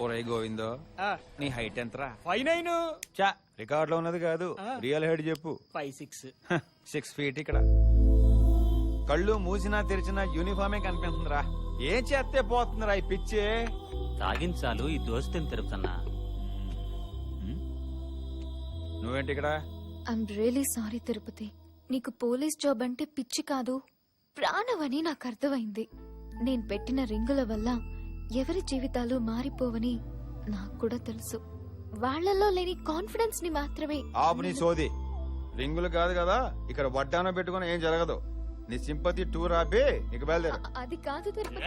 ఒరే గోవిందో, నీ హైట్ ఎంతరా? 5'9". చా, రికార్డ్ లో ఉన్నది కాదు, రియల్ హైట్ చెప్పు. 5'6". 6 feet ఇక్కడ. కళ్ళు మూసినా తెరిచినా యూనిఫామే కనిపిస్తుందిరా. ఏం చేస్తే పోతుందిరా ఈ పిచ్చే? తాగించాలు ఈ దోస్తని తిరుపుతున్నా. నువ్వేంటి ఇక్కడ? I'm really sorry Tirupati. నీకు పోలీస్ జాబ్ అంటే పిచ్చి కాదు, ప్రాణమని నాకు అర్థమైంది. నేను పెట్టిన రింగుల వల్ల ఎవరి జీవితాలు మారిపోవని నాకు కూడా తెలుసు. వాళ్లలో లేని కాన్ఫిడెన్స్ ని మాత్రమే. ఆపు నీ సోది. రింగులు కాదు కదా, ఇక్కడ వడ్డానం పెట్టుకుని ఏం జరగదు. నీ సింపతి టూర్ ఆపి ఇక బయలుదేరు. అది కాదు తిరుపతి.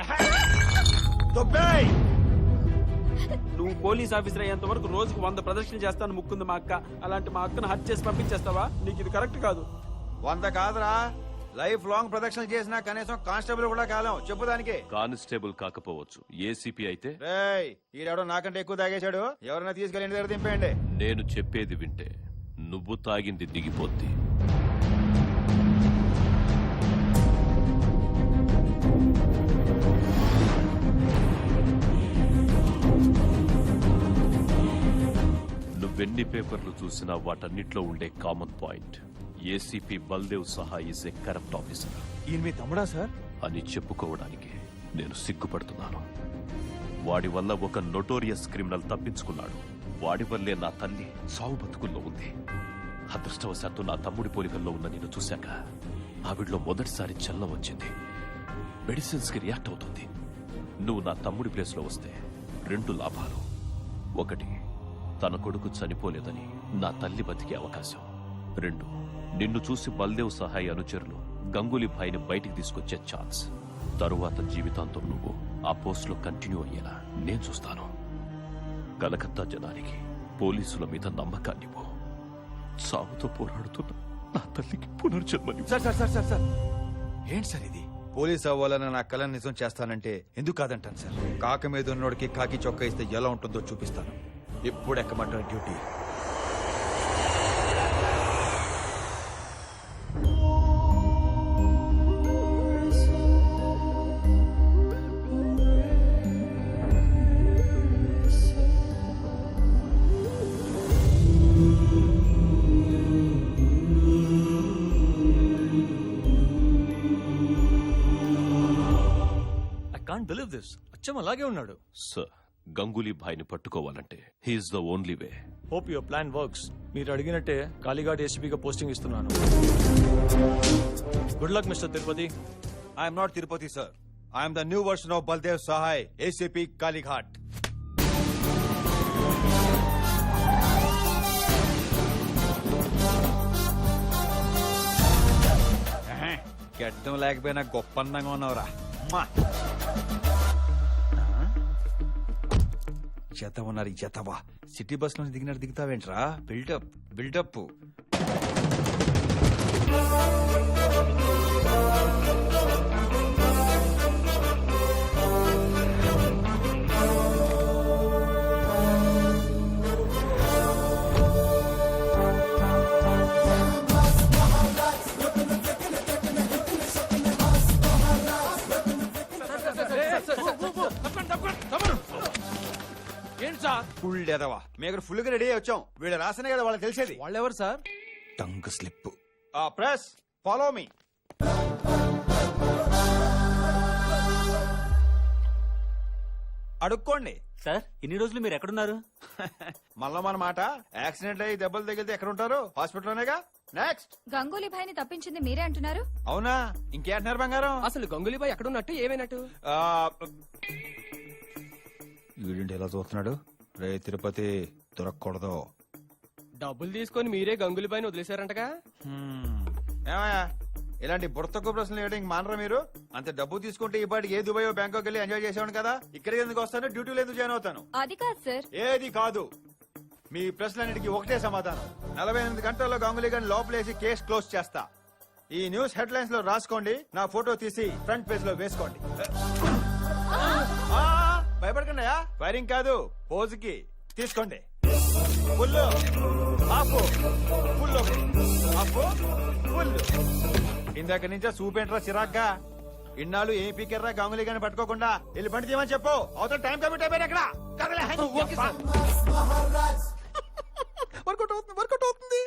నువ్వు పోలీస్ ఆఫీసర్ అయ్యేంత వరకు రోజుకు 100 ప్రదర్శనలు చేస్తాను ముక్కుంది మా అక్క. అలాంటి మా అక్కను హత్య చేసి పంపించేస్తావా? నీకు ఇది కరెక్ట్ కాదు. 100 కాదురా, లైఫ్ లాంగ్ ప్రదక్షిణ చేసినా కనీసం కానిస్టేబుల్ కూడా కాలం. చెప్పు దానికి. కానిస్టేబుల్ కాకపోవచ్చు, ఏసీపీ అయితే. రేయ్, ఈడెవడో నాకంటే ఎక్కువ తాగేశాడు. ఎవరైనా తీసుకెళ్ళి ఇంటి దగ్గర దింపేయండి. నేను చెప్పేది వింటే నువ్వు తాగింది దిగిపోద్ది. నువ్వెన్ని పేపర్లు చూసినా వాటన్నిట్లో ఉండే కామన్ పాయింట్, ఏసీపీ బల్దేవ్ సహా ఈజ్ ఏ కరప్ట్ ఆఫీసర్. ఈయన మీ తమ్ముడా సార్? అని చెప్పుకోవడానికి నేను సిగ్గుపడుతున్నాను. వాడి వల్ల ఒక నోటోరియస్ క్రిమినల్ తప్పించుకున్నాడు. వాడి వల్లే నా తల్లి సావు బతుకుల్లో ఉంది. అదృష్టవశాత్తు నా తమ్ముడి పోలికల్లో ఉన్న నేను చూశాక ఆవిడలో మొదటిసారి చలనం వచ్చింది. మెడిసిన్స్ కి రియాక్ట్ అవుతుంది. నువ్వు నా తమ్ముడి ప్లేస్ లో వస్తే 2 లాభాలు. 1, తన కొడుకు చనిపోలేదని నా తల్లి బతికే అవకాశం. 2, నిన్ను చూసి బల్దేవ్ సహాయ అనుచరులు గంగూలీ భాయ్ని బయటికి తీసుకొచ్చే ఛాన్స్. తరువాత జీవితాంతం నువ్వు ఆ పోస్ట్ లో కంటిన్యూ అయ్యేలా నేను చూస్తాను. కలకత్తా జనానికి పోలీసుల మీద నమ్మకాన్నివ్వు. సాగుతో పోరాడుతున్న నా తల్లికి పునర్జన్మని. Sir sir sir sir sir ఏంటి సార్ ఇది? పోలీస్ అవ్వాలని నా కళను నిజం చేస్తానంటే ఎందుకు కాదంటాను సార్. కాక మీద ఉన్నోడికి కాకి చొక్కా ఇస్తే ఎలా ఉంటుందో చూపిస్తాను. ఎప్పుడు ఎక్కమంటారు డ్యూటీ? అచ్చం అలాగే ఉన్నాడు. సార్, గంగూలీ భాయ్ని పట్టుకోవాలంటే he's the only way. Hope your plan works. మీరు అడిగినట్టే కాళీఘాట్ ఏసీపీగా పోస్టింగ్ ఇస్తున్నాను. Good luck mister Tirupati. I'm not Tirupati sir. I'm the new version of Baldev Sahay, ACP Kalighat. గడ్డం లేకపోయినా గొప్ప అందంగా ఉన్నావురా. జత ఉన్నారు జతవా. సిటీ బస్ నుంచి దిగినట్టు దిగుతావేంట్రా? Buildup buildup. ఫుల్ ఎదవా, మేము ఫుల్ గా రెడీ అయ్యి వచ్చాం. వీళ్ళ రాసనే కదా వాళ్ళకి తెలిసేది. వాళ్ళెవరు sir? Tongue slip. Press follow me. అడుక్కోండి. సార్, ఇన్ని రోజులు మీరు ఎక్కడున్నారు? మళ్ళా మన మాట. యాక్సిడెంట్ అయ్యి దెబ్బలు తగిలితే ఎక్కడ ఉంటారు? హాస్పిటల్లోనేగా. నెక్స్ట్. గంగూలీ భాయ్ని తప్పించింది మీరే అంటున్నారు? అవునా? ఇంకేంటున్నారు బంగారం? అసలు గంగూలీ భాయ్ ఎక్కడున్నట్టు ఏమైనట్టు? వీడింటి ఎలా చూస్తున్నాడు? రే తిరుపతి, దొరకకూడదు. డబ్బులు తీసుకొని మీరే గంగూలీ భాయ్ని వదిలేశారంటగా? ఏమయ్యా, ఇలాంటి బుర్తకు ప్రశ్నలు వేయడానికి మానరా మీరు? అంత డబ్బు తీసుకుంటే ఈ పాటికి ఏ దుబాయ్ బ్యాంకాక్ వెళ్ళి ఎంజాయ్ చేసేవాడు కదా. ఇక్కడికి ఎందుకు వస్తాను? డ్యూటీలో ఎందుకు జాయిన్ అవుతాను? అది కాదు సార్. ఏది కాదు. మీ ప్రశ్నలన్నిటికీ ఒకటే సమాధానం. 48 గంటల్లో గంగూలీ గారిని లోపలేసి కేసు క్లోజ్ చేస్తా. ఈ న్యూస్ హెడ్ లైన్స్ లో రాసుకోండి. నా ఫోటో తీసి ఫ్రంట్ పేజ్ లో వేసుకోండి. భయపడకండి. ఫైరింగ్ కాదు, పోజుకి తీసుకోండి. Full half, full half, full. ఇందాక నుంచే చూపేంట్రా చిరాగ్గా. ఇన్నాళ్ళు ఏం పీకెర్రా గంగులీ గాని పట్టుకోకుండా వెళ్ళి బండి తీయమని చెప్పు. అవతల టైం కమిట్ అయిపోయారు ఎక్కడ వర్కౌట్ అవుతుంది.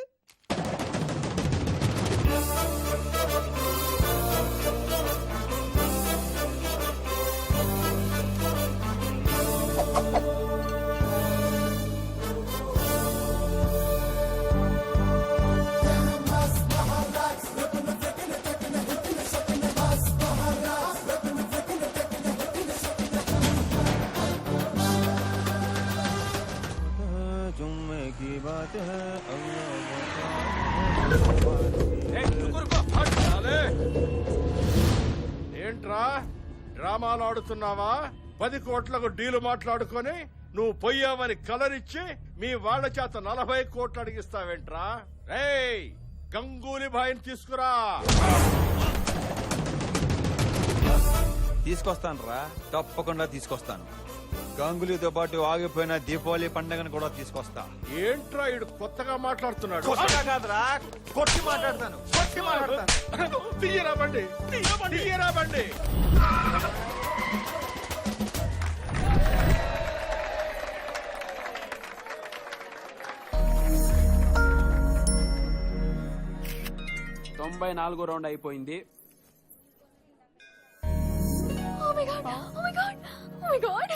ఏంట్రా డ్రామాలు ఆడుతున్నావా? 10 కోట్లకు డీలు మాట్లాడుకొని నువ్వు పోయావని కలరిచ్చి మీ వాళ్ళ చేత 40 కోట్లు అడిగిస్తావేంట్రా? రేయ్ గంగూలీ భాయిని తీసుకురా. తీసుకొస్తాను రా, తప్పకుండా తీసుకొస్తాను. గంగులీతో పాటు ఆగిపోయిన దీపావళి పండుగను కూడా తీసుకొస్తా. ఏంట్రా ఇడు కొత్తగా మాట్లాడుతున్నాడు? కొత్తగా కాదురా, కొట్టి మాట్లాడతాను. తీయరా బండి, తీయరా బండి. తొంభై 4 రౌండ్ అయిపోయింది. Oh my God! Oh my God! Oh my God!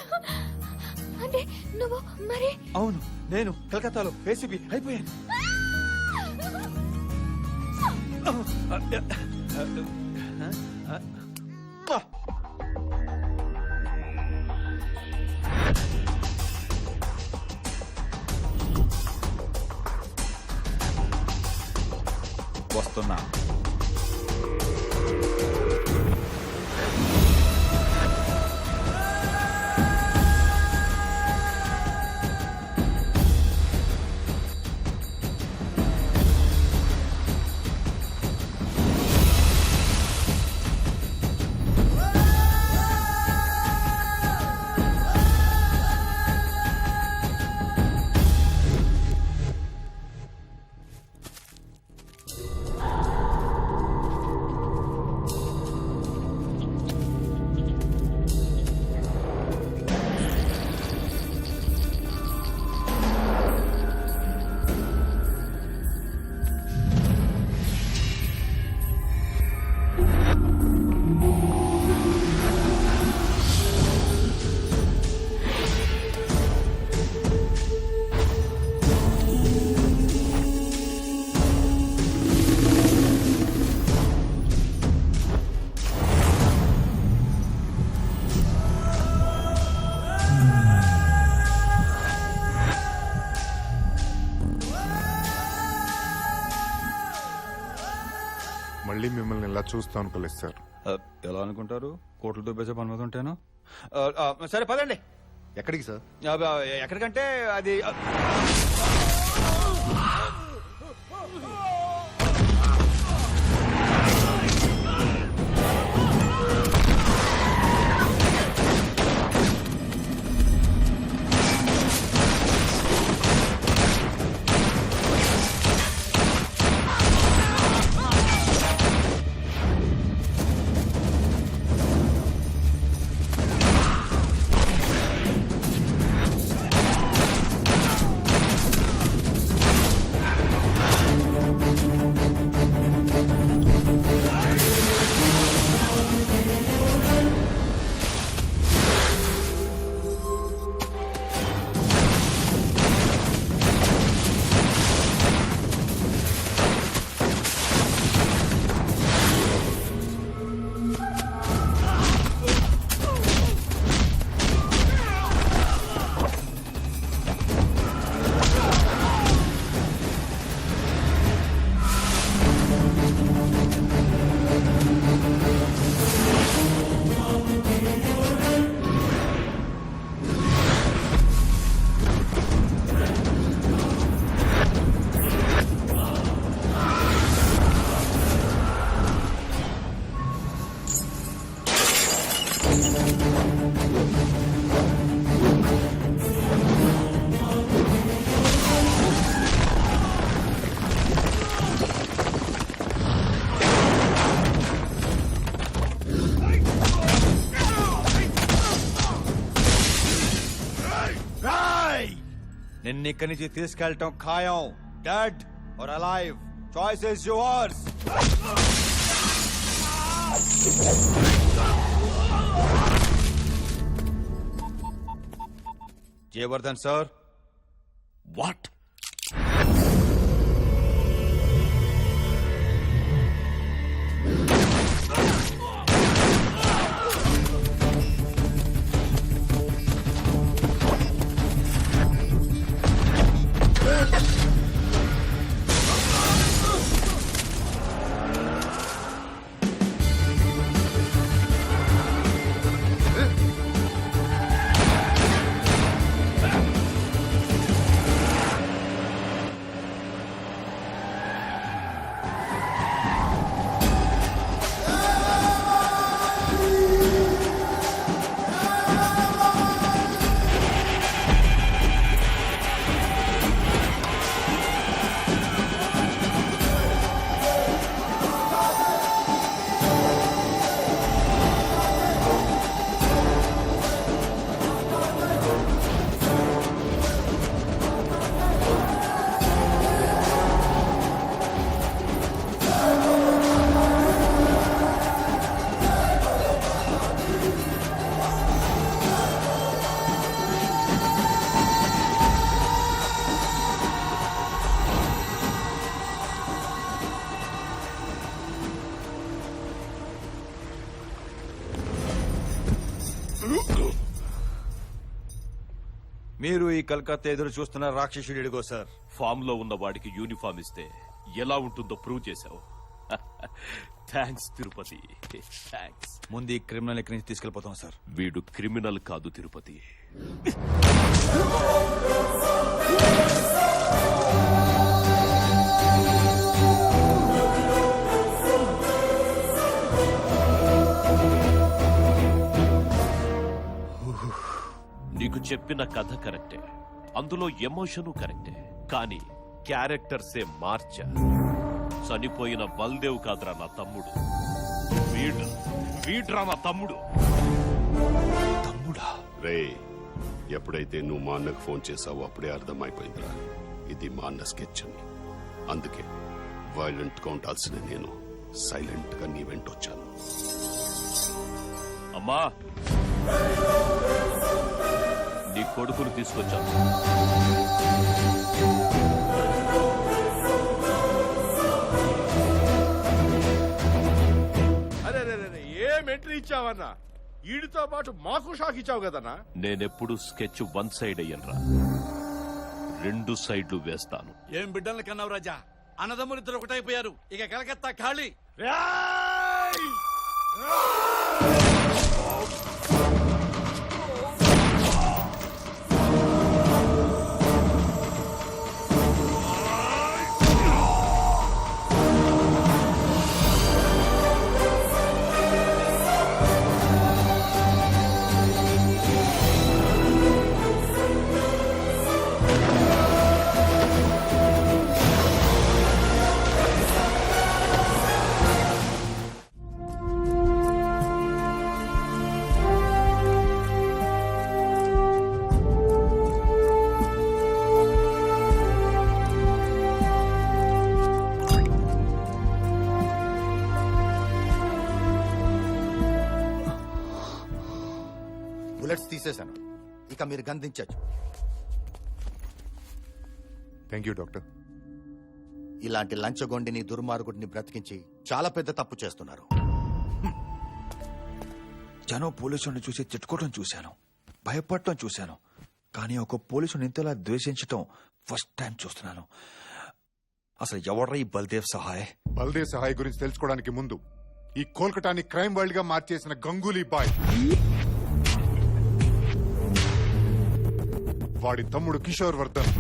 అంటే నువ్వు మరి అవును, నేను కలకత్తాలో ఏసీపీ అయిపోయాను. వస్తున్నా. మళ్ళీ మిమ్మల్ని ఇలా చూస్తాను అనుకోలేదు సార్. ఎలా అనుకుంటారు? కోట్లు దుబ్బేసే పని మీద ఉంటాను. సరే పదండి. ఎక్కడికి సార్? ఎక్కడికంటే అది నిన్ను ఇక్కడి నుంచి తీసుకెళ్ళటం ఖాయం. Dead or alive, choice is yours. Jayavardhan sir. What? మీరు ఈ కలకత్తా ఎదురు చూస్తున్న రాక్షసుడిగో సార్. ఫామ్ లో ఉన్న వాడికి యూనిఫామ్ ఇస్తే ఎలా ఉంటుందో ప్రూవ్ చేశావు. Thanks Tirupati, thanks. ముందు ఈ క్రిమినల్ ఇక్కడి నుంచి తీసుకెళ్లిపోతాం సార్. వీడు క్రిమినల్ కాదు తిరుపతి. నీకు చెప్పిన కథ కరెక్టే, అందులో ఎమోషను కరెక్టే, కానీ క్యారెక్టర్సే మార్చా. చనిపోయిన బల్దేవ్ కాదురా నా తమ్ముడు, వీడ్రా నా తమ్ముడు. తమ్ముడా? రే, ఎప్పుడైతే నువ్వు మా అన్నకు ఫోన్ చేసావో అప్పుడే అర్థమైపోయిందిరా ఇది మా అన్న స్కెచ్ అని. అందుకే వైలెంట్ గా ఉండాల్సిన నేను సైలెంట్ గా నీ వెంట వచ్చాను. అమ్మా, నీ కొడుకును తీసుకొచ్చాను. అరే ఏం ఎంట్రీ ఇచ్చావన్నా? ఈడితో పాటు మాకు షాక్ ఇచ్చావు కదన్నా. నేనెప్పుడు స్కెచ్ వన్ సైడ్ అయ్యనరా, రెండు సైడ్లు వేస్తాను. ఏం బిడ్డలు కన్నావు రాజా? అన్నదమ్ములు ఇద్దరు ఒకటైపోయారు, ఇక కలకత్తా ఖాళీ. బుల్లెట్స్ తీసేశాను, ఇక మీరు గంధించచ్చు. Thank you doctor. ఇలాంటి లంచగొండిని దుర్మార్గుడిని బ్రతికించి చాలా పెద్ద తప్పు చేస్తున్నారు. జనం పోలీసుని చూసి తిట్టుకోవడం చూశాను, భయపడటం చూశాను, కానీ ఒక పోలీసుని ఇంతలా ద్వేషించటం ఫస్ట్ టైం చూస్తున్నాను. అసలు ఎవడ్రా ఈ బల్దేవ్ సహాయ్? బల్దేవ్ సహాయ్ గురించి తెలుసుకోవడానికి ముందు ఈ కోల్కతాని క్రైమ్ వరల్డ్ గా మార్చేసిన గంగూలీ బాయ్, వాడి తమ్ముడు కిషోర్ వర్ధన్,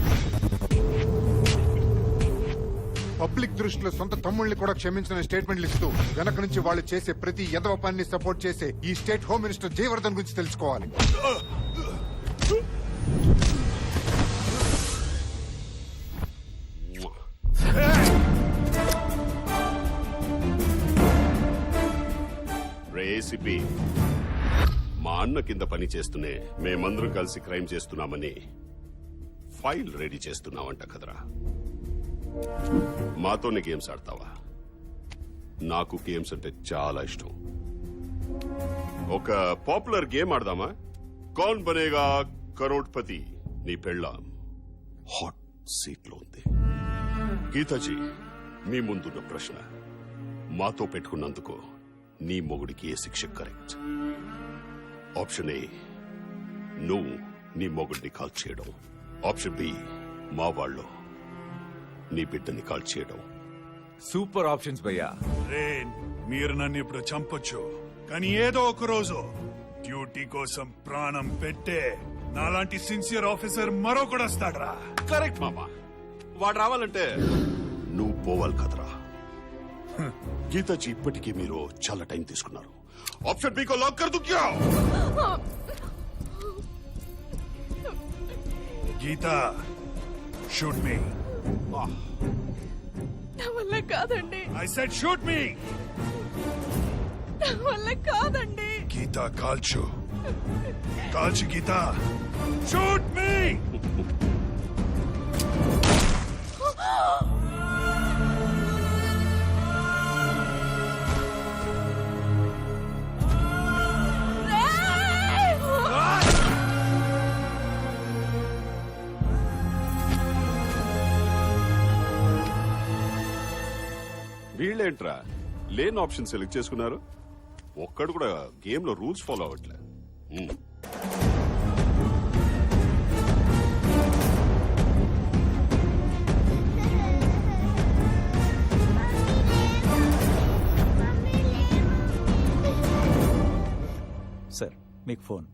పబ్లిక్ దృష్టిలో సొంత తమ్ముళ్ళని కూడా క్షమించిన స్టేట్మెంట్లు ఇస్తూ వెనక నుంచి వాళ్ళు చేసే ప్రతి యదవ పనిని సపోర్ట్ చేసే ఈ స్టేట్ హోమ్ మినిస్టర్ జయవర్ధన్ గురించి తెలుసుకోవాలి. రేసిపి మా అన్న కింద పని చేస్తూనే మేమందరం కలిసి క్రైమ్ చేస్తున్నామని ఫైల్ రెడీ చేస్తున్నావంట కదరా? మాతోనే గేమ్స్ ఆడతావా? నాకు గేమ్స్ అంటే చాలా ఇష్టం. ఒక పాపులర్ గేమ్ ఆడదామా? కౌన్ బనేగా కరోడ్పతి. నీ పెళ్ళాం హాట్ సీట్ లో ఉంది. గీతాజీ, మీ ముందున్న ప్రశ్న, మాతో పెట్టుకున్నందుకు నీ మొగుడికి ఏ శిక్ష కరెక్ట్? ఆప్షన్ ఏ, నువ్వు నీ మొగుడిని కాల్ చేయడం. ఆప్షన్ బి, మా వాళ్ళు నీ బిడ్డని కాల్ చేయడం. సూపర్ ఆప్షన్స్ భయ్యా. మీరు నన్ను ఇప్పుడు చంపొచ్చు, కానీ ఏదో ఒక రోజు డ్యూటీ కోసం ప్రాణం పెట్టే నాలాంటి సిన్సియర్ ఆఫీసర్ మరొకడు వస్తాడ్రా. కరెక్ట్ మామా. వాడు రావాలంటే నువ్వు పోవాలి కదరా. గీతాజీ, ఇప్పటికీ మీరు చాలా టైం తీసుకున్నారు. ఆప్షన్ బి కో లాక్ కర్ దు క్యా? గీతా, షూట్ మీ. నా వల్ల కాదండి, ఐ సెడ్ షూట్ మీ. నా వల్ల కాదండి. గీతా, కాల్చు కాల్చు గీతా, షూట్ మీ. వీళ్ళేంట్రా లేని ఆప్షన్ సెలెక్ట్ చేసుకున్నారు? ఒక్కడు కూడా గేమ్ లో రూల్స్ ఫాలో అవ్వట్లే. సార్ మీకు ఫోన్.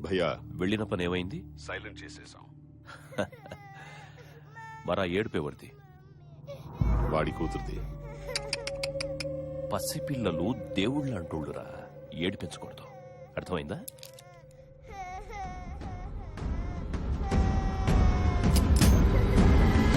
భయ్యా, వెళ్ళిన పని ఏమైంది? సైలెంట్ చేసేసాం. మరా ఏడుపేవర్ది? వాడి కూతురుది. పసిపిల్లలు దేవుళ్ళు అంటోళ్ళురా, ఏడిపించకూడదు. అర్థమైందా?